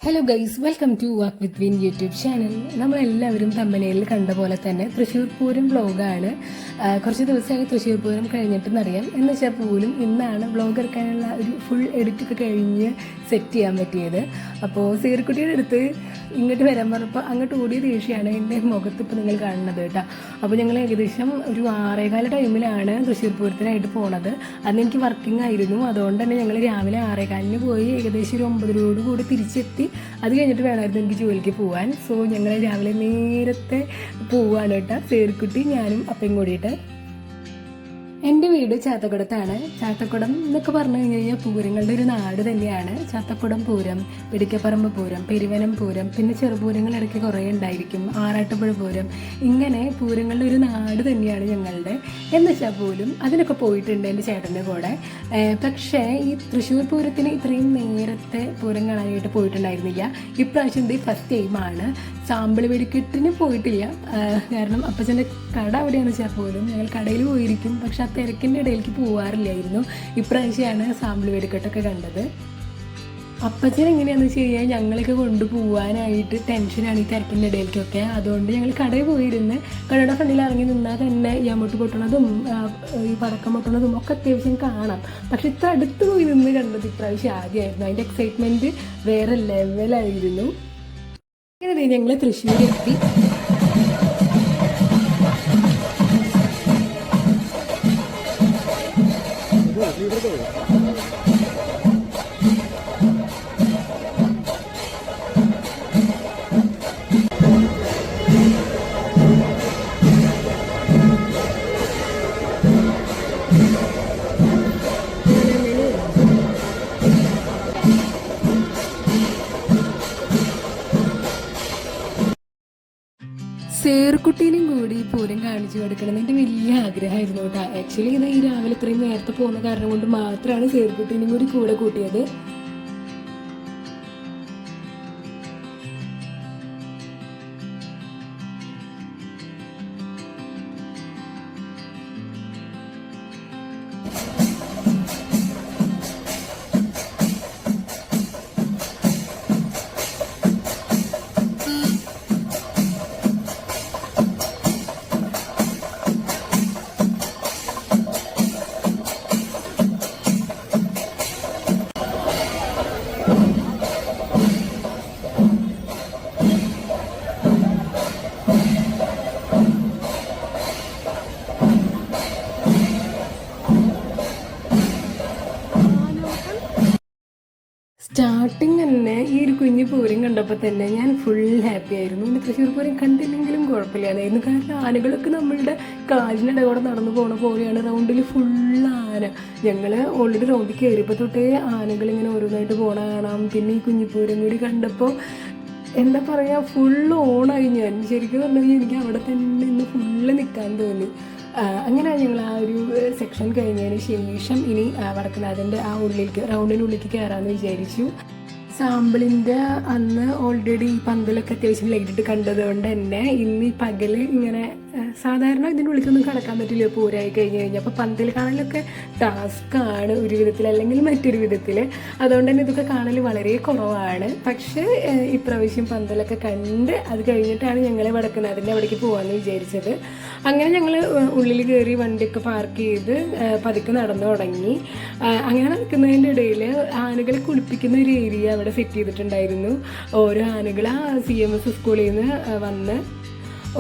Hello guys, welcome to walk with win YouTube channel. നമ്മളെല്ലാവരും തമ്പനയിൽ കണ്ട പോലെ തന്നെ തൃശ്ശൂർ പൂരം വ്ളോഗാണ്. കുറച്ച് ദിവസമായി തൃശ്ശൂർ പൂരം കഴിഞ്ഞിട്ടെന്നറിയാം. എന്ന് വെച്ചാൽ പോലും ഇന്നാണ് വ്ളോഗ് എടുക്കാനുള്ള ഒരു ഫുൾ എഡിറ്റൊക്കെ കഴിഞ്ഞ് സെറ്റ് ചെയ്യാൻ പറ്റിയത്. അപ്പോൾ സീർക്കുട്ടിയുടെ അടുത്ത് ഇങ്ങോട്ട് വരാൻ പറഞ്ഞപ്പോൾ അങ്ങോട്ട് ഓടിയ ദേഷ്യമാണ് എൻ്റെ മുഖത്ത് ഇപ്പോൾ നിങ്ങൾ കാണുന്നത് കേട്ടോ. അപ്പോൾ ഞങ്ങൾ ഏകദേശം ഒരു 6:15 ടൈമിലാണ് തൃശ്ശൂർ പൂരത്തിനായിട്ട് പോണത്. അന്ന് എനിക്ക് വർക്കിംഗ് ആയിരുന്നു. അതുകൊണ്ട് തന്നെ ഞങ്ങൾ രാവിലെ 6:15 പോയി ഏകദേശം ഒരു 9 കൂടി തിരിച്ചെത്തി. അത് കഴിഞ്ഞിട്ട് വേണമായിരുന്നു എനിക്ക് ജോലിക്ക് പോകാൻ. സോ ഞങ്ങൾ രാവിലെ നേരത്തെ പോവാണ് കേട്ടോ, സേർക്കുട്ടി ഞാനും അപ്പയും കൂടിയിട്ട്. എൻ്റെ വീട് ചാത്തക്കുടത്താണ്. ചാത്തക്കുടം എന്നൊക്കെ പറഞ്ഞു കഴിഞ്ഞാൽ പൂരങ്ങളുടെ ഒരു നാട് തന്നെയാണ്. ചാത്തക്കുടം പൂരം, പിടിക്കപ്പറമ്പ് പൂരം, പെരുവനം പൂരം, പിന്നെ ചെറുപൂരങ്ങൾ ഇടയ്ക്ക് കുറേ ഉണ്ടായിരിക്കും, ആറാട്ടുപുഴ പൂരം, ഇങ്ങനെ പൂരങ്ങളുടെ ഒരു നാട് തന്നെയാണ് ഞങ്ങളുടെ. എന്നുവെച്ചാൽ പോലും അതിനൊക്കെ പോയിട്ടുണ്ട് എൻ്റെ ചേട്ടൻ്റെ കൂടെ. പക്ഷേ ഈ തൃശ്ശൂർ പൂരത്തിന് ഇത്രയും നേരത്തെ പൂരം കാണാനായിട്ട് പോയിട്ടുണ്ടായിരുന്നില്ല. ഇപ്രാവശ്യം ഇത് ഫസ്റ്റ് ടൈമാണ്. സാമ്പിൾ വെടിക്കെട്ടിന് പോയിട്ടില്ല, കാരണം അപ്പച്ചൻ്റെ കട അവിടെയാണെന്ന് വെച്ചാൽ പോലും ഞങ്ങൾ കടയിൽ പോയിരിക്കും. പക്ഷെ ആ തിരക്കിൻ്റെ ഇടയിലേക്ക് പോകാറില്ലായിരുന്നു. ഇപ്രാവശ്യമാണ് സാമ്പിൾ വെടിക്കെട്ടൊക്കെ കണ്ടത്. അപ്പച്ചൻ എങ്ങനെയാണെന്ന് വെച്ച് കഴിഞ്ഞാൽ ഞങ്ങളൊക്കെ കൊണ്ടുപോകാനായിട്ട് ടെൻഷനാണ് ഈ തിരക്കിൻ്റെ ഇടയിലേക്കൊക്കെ. അതുകൊണ്ട് ഞങ്ങൾ കടയിൽ പോയിരുന്ന് കടയുടെ ഫ്രണ്ടിൽ ഇറങ്ങി നിന്നാൽ തന്നെ ഈ അമ്മൂട്ട് പൊട്ടണതും ഈ പടക്കം പൊട്ടണതും ഒക്കെ അത്യാവശ്യം കാണാം. പക്ഷെ ഇത്ര അടുത്ത് പോയി നിന്ന് കണ്ടത് ഇപ്രാവശ്യം ആദ്യമായിരുന്നു. അതിൻ്റെ എക്സൈറ്റ്മെൻറ്റ് വേറെ ലെവലായിരുന്നു. അങ്ങനെ ഞങ്ങൾ തൃശ്ശൂരെത്തി. സേർക്കുട്ടീനും കൂടി പൂരം കാണിച്ചു കൊടുക്കണം എന്ന് എൻ്റെ വലിയ ആഗ്രഹമായിരുന്നു കേട്ടോ. ആക്ച്വലി ഇത് ഈ രാവിലെ ഇത്രയും നേരത്തെ പോകുന്ന കാരണം കൊണ്ട് മാത്രമാണ് സേർക്കുട്ടീനും കൂടി കൂടെ കൂട്ടിയത്. സ്റ്റാർട്ടിങ് തന്നെ ഈ ഒരു കുഞ്ഞു പൂരം കണ്ടപ്പോൾ തന്നെ ഞാൻ ഫുൾ ഹാപ്പി ആയിരുന്നു. ഇനി തൃശ്ശൂർ പൂരം കണ്ടില്ലെങ്കിലും കുഴപ്പമില്ലായിരുന്നു. കാരണം ആനകളൊക്കെ നമ്മളുടെ കാലിനിടെ കൂടെ നടന്നു പോണ പോലെയാണ്. റൗണ്ടിൽ ഫുൾ ആന. ഞങ്ങൾ ഓൾറെഡി റൗണ്ടിൽ കയറിയപ്പോൾ തൊട്ടേ ആനകളിങ്ങനെ ഓരോന്നായിട്ട് പോണ കാണാം. പിന്നെ ഈ കുഞ്ഞിപ്പൂരം കൂടി കണ്ടപ്പോൾ എന്താ പറയുക, ഫുൾ ഓണായി ഞാൻ. ശരിക്കും പറഞ്ഞു കഴിഞ്ഞാൽ എനിക്ക് അവിടെ തന്നെ ഇന്ന് ഫുള്ള് നിൽക്കാൻ തോന്നി. അങ്ങനെ ഞങ്ങൾ ആ ഒരു സെക്ഷൻ കഴിഞ്ഞതിന് ശേഷം ഇനി വടക്കുന്നാഥൻ്റെ ആ റൗണ്ടിനുള്ളിലേക്ക് കയറാമെന്ന് വിചാരിച്ചു. സാമ്പിളിൻ്റെ അന്ന് ഓൾറെഡി പന്തലൊക്കെ അത്യാവശ്യം ലൈറ്റിട്ട് കണ്ടത് കൊണ്ട് തന്നെ ഇന്ന് പകൽ ഇങ്ങനെ സാധാരണ ഇതിൻ്റെ ഉള്ളിലേക്കൊന്നും കടക്കാൻ പറ്റില്ല പൂരമായി കഴിഞ്ഞ് കഴിഞ്ഞാൽ. അപ്പോൾ പന്തൽ കാണലൊക്കെ ടാസ്ക്കാണ് ഒരു വിധത്തിൽ അല്ലെങ്കിൽ മറ്റൊരു വിധത്തിൽ. അതുകൊണ്ട് തന്നെ ഇതൊക്കെ കാണൽ വളരെ കുറവാണ്. പക്ഷേ ഇപ്രാവശ്യം പന്തലൊക്കെ കണ്ട് അത് കഴിഞ്ഞിട്ടാണ് ഞങ്ങൾ വടക്കുന്നാഥൻ്റെ അവിടേക്ക് പോകാമെന്ന് വിചാരിച്ചത്. അങ്ങനെ ഞങ്ങൾ ഉള്ളിൽ കയറി വണ്ടിയൊക്കെ പാർക്ക് ചെയ്ത് പതുക്കെ നടന്നു തുടങ്ങി. അങ്ങനെ നടക്കുന്നതിൻ്റെ ഇടയിൽ ആനകളെ കുളിപ്പിക്കുന്ന ഒരു ഏരിയ അവിടെ സെറ്റ് ചെയ്തിട്ടുണ്ടായിരുന്നു. ഓരോ ആനകൾ ആ CMS സ്കൂളിൽ നിന്ന് വന്ന്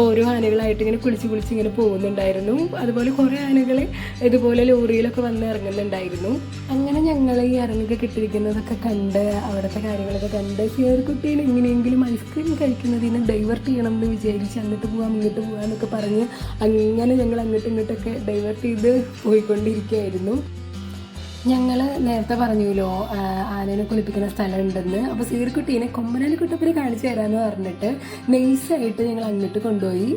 ഓരോ ആനകളായിട്ട് ഇങ്ങനെ കുളിച്ച് ഇങ്ങനെ പോകുന്നുണ്ടായിരുന്നു. അതുപോലെ കുറേ ആനകൾ ഇതുപോലെ ലോറിയിലൊക്കെ വന്ന് ഇറങ്ങുന്നുണ്ടായിരുന്നു. അങ്ങനെ ഞങ്ങൾ ഈ ഇറങ്ങൊക്കെ കിട്ടിയിരിക്കുന്നതൊക്കെ കണ്ട് അവിടുത്തെ കാര്യങ്ങളൊക്കെ കണ്ട് സേർക്കുട്ടീനെ എങ്ങനെയെങ്കിലും ഐസ്ക്രീം കഴിക്കുന്നതിന് ഡൈവേർട്ട് ചെയ്യണം എന്ന് വിചാരിച്ച് അങ്ങോട്ട് പോകാം ഇങ്ങോട്ട് പോകാമെന്നൊക്കെ പറഞ്ഞ് അങ്ങനെ ഞങ്ങൾ അങ്ങോട്ടും ഇങ്ങോട്ടൊക്കെ ഡൈവേർട്ട് ചെയ്ത് പോയിക്കൊണ്ടിരിക്കുകയായിരുന്നു. ഞങ്ങൾ നേരത്തെ പറഞ്ഞല്ലോ ആനേനെ കുളിപ്പിക്കുന്ന സ്ഥലം ഉണ്ടെന്ന്. അപ്പോൾ സീർക്കുട്ടീനെ കൊമ്പനാലിക്കുട്ടപ്പനെ കാണിച്ചു തരാമെന്ന് പറഞ്ഞിട്ട് നൈസായിട്ട് ഞങ്ങൾ അങ്ങോട്ട് കൊണ്ടുപോയി.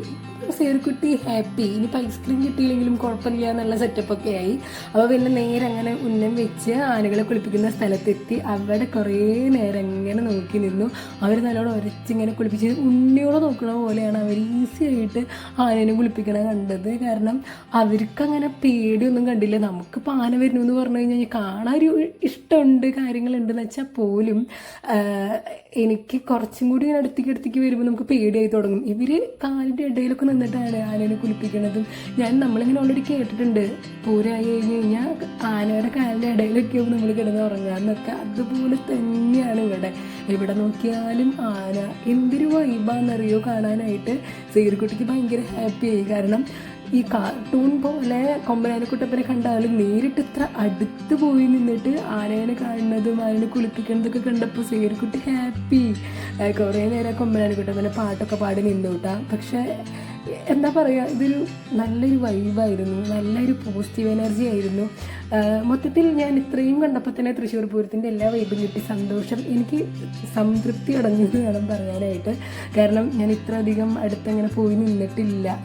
സേർക്കുട്ടി ഹാപ്പി. ഇനിയിപ്പോൾ ഐസ്ക്രീം കിട്ടിയില്ലെങ്കിലും കുഴപ്പമില്ല എന്നുള്ള സെറ്റപ്പൊക്കെ ആയി. അപ്പോൾ പിന്നെ നേരെ അങ്ങനെ ഉന്നം വെച്ച് ആനകളെ കുളിപ്പിക്കുന്ന സ്ഥലത്തെത്തി. അവിടെ കുറേ നേരം ഇങ്ങനെ നോക്കി നിന്നു. അവർ നല്ലോണം ഉരച്ചിങ്ങനെ കുളിപ്പിച്ച് ഉണ്ണിയോടെ നോക്കണ പോലെയാണ് അവർ ഈസി ആയിട്ട് ആനേനെ കുളിപ്പിക്കണത് കണ്ടത്. കാരണം അവർക്കങ്ങനെ പേടിയൊന്നും കണ്ടില്ല. നമുക്കിപ്പോൾ ആന വരുന്നു എന്ന് പറഞ്ഞു കഴിഞ്ഞാൽ കാണാൻ ഒരു ഇഷ്ടമുണ്ട്, കാര്യങ്ങളുണ്ടെന്ന് വെച്ചാൽ പോലും എനിക്ക് കുറച്ചും കൂടി ഇങ്ങനെ അടുത്തേക്ക് വരുമ്പോൾ നമുക്ക് പേടിയായി തുടങ്ങും. ഇവർ കാലിൻ്റെ ഇടയിലൊക്കെ നിന്നിട്ടാണ് ആനേനെ കുളിപ്പിക്കണതും. നമ്മളിങ്ങനെ ഓൾറെഡി കേട്ടിട്ടുണ്ട്, പൂരമായി കഴിഞ്ഞ് കഴിഞ്ഞാൽ ആനയുടെ കാലിൻ്റെ ഇടയിലൊക്കെ നമ്മൾ കിടന്ന് ഉറങ്ങാമെന്നൊക്കെ. അതുപോലെ തന്നെയാണ് ഇവിടെ നോക്കിയാലും ആന. എന്തൊരു വൈബാന്നറിയോ കാണാനായിട്ട്. സീർക്കുട്ടിക്ക് ഭയങ്കര ഹാപ്പിയായി. കാരണം ഈ കാർട്ടൂൺ പോലെ കൊമ്പനാനക്കുട്ടപ്പനെ കണ്ടാലും നേരിട്ട് ഇത്ര അടുത്ത് പോയി നിന്നിട്ട് ആനേനെ കാണുന്നതും ആനേനെ കുളിപ്പിക്കുന്നതൊക്കെ കണ്ടപ്പോൾ സീർക്കുട്ടി ഹാപ്പി. കുറേ നേരം കൊമ്പനാനക്കുട്ടപ്പനെ പാട്ടൊക്കെ പാടി നിന്നോട്ടാ. പക്ഷേ എന്താ പറയുക, ഇതൊരു നല്ലൊരു വൈബായിരുന്നു, നല്ലൊരു പോസിറ്റീവ് എനർജി ആയിരുന്നു. മൊത്തത്തിൽ ഞാൻ ഇത്രയും കണ്ടപ്പോൾ തന്നെ തൃശ്ശൂർ പൂരത്തിൻ്റെ എല്ലാ വൈബും കിട്ടി. സന്തോഷം, എനിക്ക് സംതൃപ്തി അടഞ്ഞു എന്ന് വേണം പറയാനായിട്ട്. കാരണം ഞാൻ ഇത്ര അധികം അടുത്തങ്ങനെ പോയി നിന്നിട്ടില്ല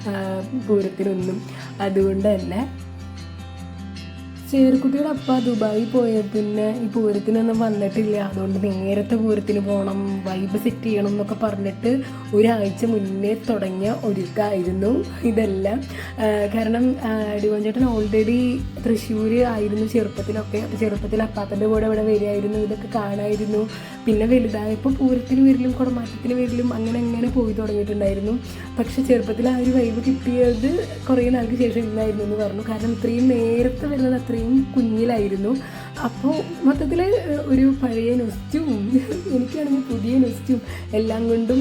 പൂരത്തിനൊന്നും. അതുകൊണ്ട് തന്നെ ചേർക്കുട്ടിയുടെ അപ്പ ദുബായി പോയ പിന്നെ ഈ പൂരത്തിനൊന്നും വന്നിട്ടില്ല. അതുകൊണ്ട് നേരത്തെ പൂരത്തിന് പോകണം, വൈബ് സെറ്റ് ചെയ്യണം എന്നൊക്കെ പറഞ്ഞിട്ട് ഒരാഴ്ച മുന്നേ തുടങ്ങിയ ഒരുക്കായിരുന്നു ഇതെല്ലാം. കാരണം ഡിവോഞ്ചേട്ടൻ ഓൾറെഡി തൃശ്ശൂർ ആയിരുന്നു ചെറുപ്പത്തിലൊക്കെ. അപ്പോൾ ചെറുപ്പത്തിൽ അപ്പാപ്പൻ്റെ കൂടെ ഇവിടെ വരികയായിരുന്നു, ഇതൊക്കെ കാണായിരുന്നു. പിന്നെ വലുതായപ്പോൾ പൂരത്തിന് വരലും കുടമാറ്റത്തിന് വരലും അങ്ങനെ പോയി തുടങ്ങിയിട്ടുണ്ടായിരുന്നു. പക്ഷെ ചെറുപ്പത്തിൽ ആ ഒരു വൈബ് കിട്ടിയത് കുറേ നാൾക്ക് ശേഷം ഇന്നായിരുന്നു എന്ന് പറഞ്ഞു. കാരണം ഇത്രയും നേരത്തെ വരുന്നത് അത്രയും കുഞ്ഞിലായിരുന്നു. അപ്പോൾ മൊത്തത്തിൽ ഒരു പഴയ നൊസ്റ്റും എനിക്കാണെങ്കിൽ പുതിയ നൊസ്റ്റും എല്ലാം കൊണ്ടും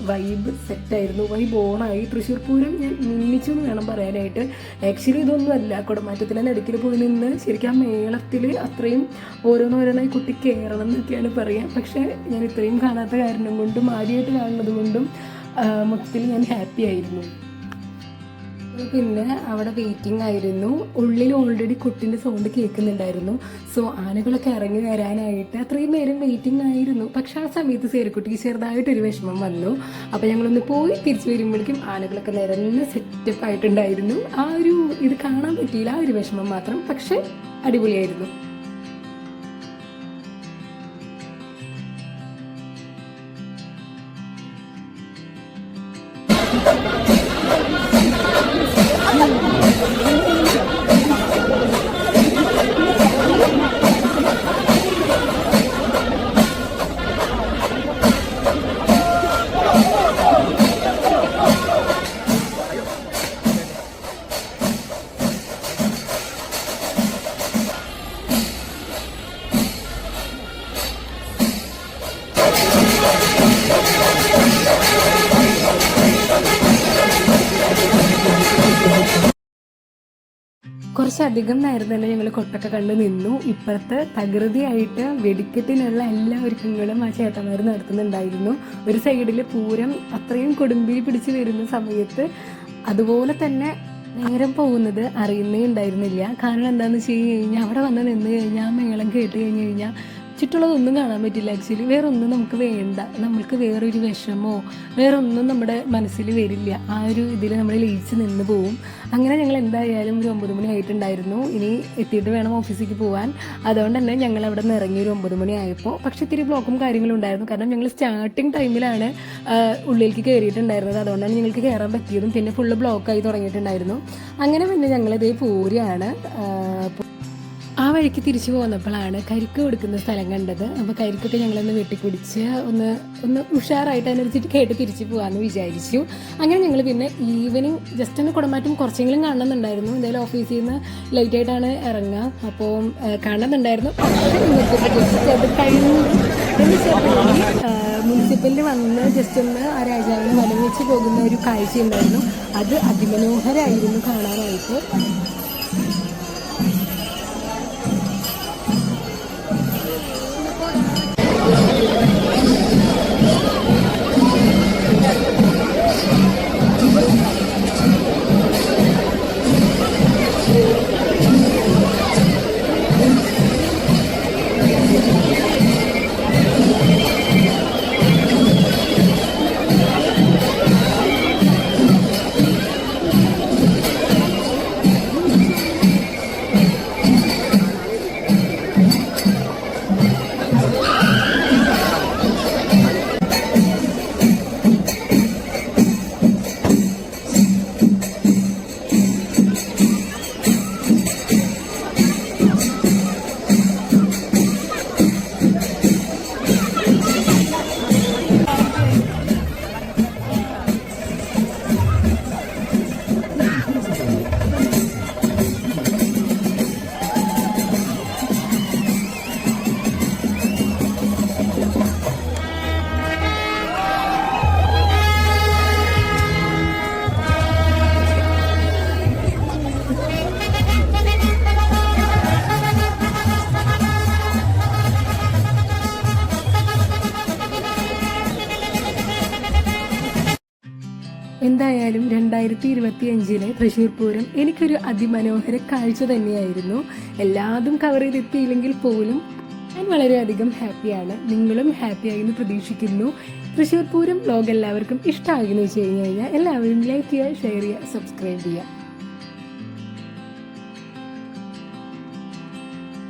വൈബ് സെറ്റായിരുന്നു, വൈബ് ഓണായി. തൃശ്ശൂർ പൂരം ഞാൻ മിന്നിച്ചു എന്ന് വേണം പറയാനായിട്ട്. ആക്ച്വലി ഇതൊന്നുമല്ല, കുടമാറ്റത്തിലെ നടുക്കിൽ പോയി നിന്ന് ശരിക്കും ആ മേളത്തിൽ അത്രയും ഓരോന്നോരോന്നായി കുട്ടി കയറണം എന്നൊക്കെയാണ് പറയുക. പക്ഷേ ഞാൻ ഇത്രയും കാണാത്ത കാരണം കൊണ്ടും ആദ്യമായിട്ട് കാണുന്നത് കൊണ്ടും മൊത്തത്തിൽ ഞാൻ ഹാപ്പി ആയിരുന്നു. പിന്നെ അവിടെ വെയിറ്റിംഗ് ആയിരുന്നു. ഉള്ളിൽ ഓൾറെഡി കുട്ടിൻ്റെ സൗണ്ട് കേൾക്കുന്നുണ്ടായിരുന്നു. സോ ആനകളൊക്കെ ഇറങ്ങി വരാനായിട്ട് അത്രയും നേരം വെയിറ്റിംഗ് ആയിരുന്നു. പക്ഷെ ആ സമയത്ത് സേരക്കുട്ടിക്ക് ചെറുതായിട്ടൊരു വിഷമം വന്നു. അപ്പോൾ ഞങ്ങളൊന്ന് പോയി തിരിച്ചു വരുമ്പോഴേക്കും ആനകളൊക്കെ നിരന്ന് സെറ്റപ്പ് ആയിട്ടുണ്ടായിരുന്നു. ആ ഒരു ഇത് കാണാൻ പറ്റിയില്ല, ആ ഒരു വിഷമം മാത്രം. പക്ഷെ അടിപൊളിയായിരുന്നു. കുറച്ചധികം നേരം തന്നെ ഞങ്ങൾ കൊട്ടൊക്കെ കണ്ട് നിന്നു. ഇപ്പോഴത്തെ തകൃതിയായിട്ട് വെടിക്കെട്ടിനുള്ള എല്ലാ ഒരുക്കങ്ങളും ആ ചേട്ടന്മാർ നടത്തുന്നുണ്ടായിരുന്നു. ഒരു സൈഡിൽ പൂരം അത്രയും കൊടുമ്പിൽ പിടിച്ച് വരുന്ന സമയത്ത് അതുപോലെ തന്നെ നേരം പോകുന്നത് അറിയുന്നേ ഉണ്ടായിരുന്നില്ല. കാരണം എന്താണെന്ന് വെച്ച് കഴിഞ്ഞാൽ അവിടെ വന്ന് നിന്ന് കഴിഞ്ഞാൽ മേളം കേട്ട് കഴിഞ്ഞ് കഴിഞ്ഞാൽ ചുറ്റുള്ളതൊന്നും കാണാൻ പറ്റില്ല. ആക്ച്വലി വേറൊന്നും നമുക്ക് വേണ്ട, നമ്മൾക്ക് വേറൊരു വിഷമോ വേറൊന്നും നമ്മുടെ മനസ്സിൽ വരില്ല. ആ ഒരു ഇതിൽ നമ്മൾ ലയിച്ച് നിന്ന് പോവും. അങ്ങനെ ഞങ്ങൾ എന്തായാലും ഒരു 9 മണി ആയിട്ടുണ്ടായിരുന്നു. ഇനി എത്തിയിട്ട് വേണം ഓഫീസിലേക്ക് പോകാൻ. അതുകൊണ്ട് തന്നെ ഞങ്ങൾ അവിടെ നിന്ന് ഇറങ്ങി ഒരു 9 മണി ആയപ്പോൾ. പക്ഷേ ഇത്തിരി ബ്ലോക്കും കാര്യങ്ങളും ഉണ്ടായിരുന്നു. കാരണം ഞങ്ങൾ സ്റ്റാർട്ടിങ് ടൈമിലാണ് ഉള്ളിലേക്ക് കയറിയിട്ടുണ്ടായിരുന്നത്. അതുകൊണ്ടാണ് ഞങ്ങൾക്ക് കയറാൻ പറ്റിയതും. പിന്നെ ഫുള്ള് ബ്ലോക്കായി തുടങ്ങിയിട്ടുണ്ടായിരുന്നു. അങ്ങനെ പിന്നെ ഞങ്ങളിതേ പോരുകയാണ്. ആ വഴിക്ക് തിരിച്ചു പോന്നപ്പോഴാണ് കരിക്ക് കൊടുക്കുന്ന സ്ഥലം കണ്ടത്. അപ്പോൾ കരിക്കൊക്കെ ഞങ്ങളൊന്ന് വെട്ടിക്കുടിച്ച് ഒന്ന് ഉഷാറായിട്ട് അതിനനുസരിച്ച് കേട്ട് തിരിച്ചു പോകാമെന്ന് വിചാരിച്ചു. അങ്ങനെ ഞങ്ങൾ പിന്നെ ഈവനിങ് ജസ്റ്റ് ഒന്ന് കുടമാറ്റം കുറച്ചെങ്കിലും കാണുന്നുണ്ടായിരുന്നു. എന്തായാലും ഓഫീസിൽ നിന്ന് ലേറ്റായിട്ടാണ് ഇറങ്ങുക, അപ്പോൾ കാണുന്നുണ്ടായിരുന്നു. അത് കഴിഞ്ഞ് മുനിസിപ്പലിൽ വന്ന് ജസ്റ്റ് ഒന്ന് ആ രാജാവിനെ വലം വെച്ച് പോകുന്ന ഒരു കാഴ്ചയുണ്ടായിരുന്നു. അത് അതിമനോഹരമായിരുന്നു കാണാനായിട്ട്. എന്തായാലും 2025 തൃശ്ശൂർ പൂരം എനിക്കൊരു അതിമനോഹര കാഴ്ച തന്നെയായിരുന്നു. എല്ലാതും കവർ ചെയ്തെത്തിയില്ലെങ്കിൽ പോലും ഞാൻ വളരെയധികം ഹാപ്പിയാണ്. നിങ്ങളും ഹാപ്പിയായി എന്ന് പ്രതീക്ഷിക്കുന്നു. തൃശ്ശൂർ പൂരം വ്ലോഗ് എല്ലാവർക്കും ഇഷ്ടമാകുമെന്ന് വെച്ച് കഴിഞ്ഞാൽ എല്ലാവരും ലൈക്ക് ചെയ്യുക, ഷെയർ ചെയ്യുക, സബ്സ്ക്രൈബ് ചെയ്യുക.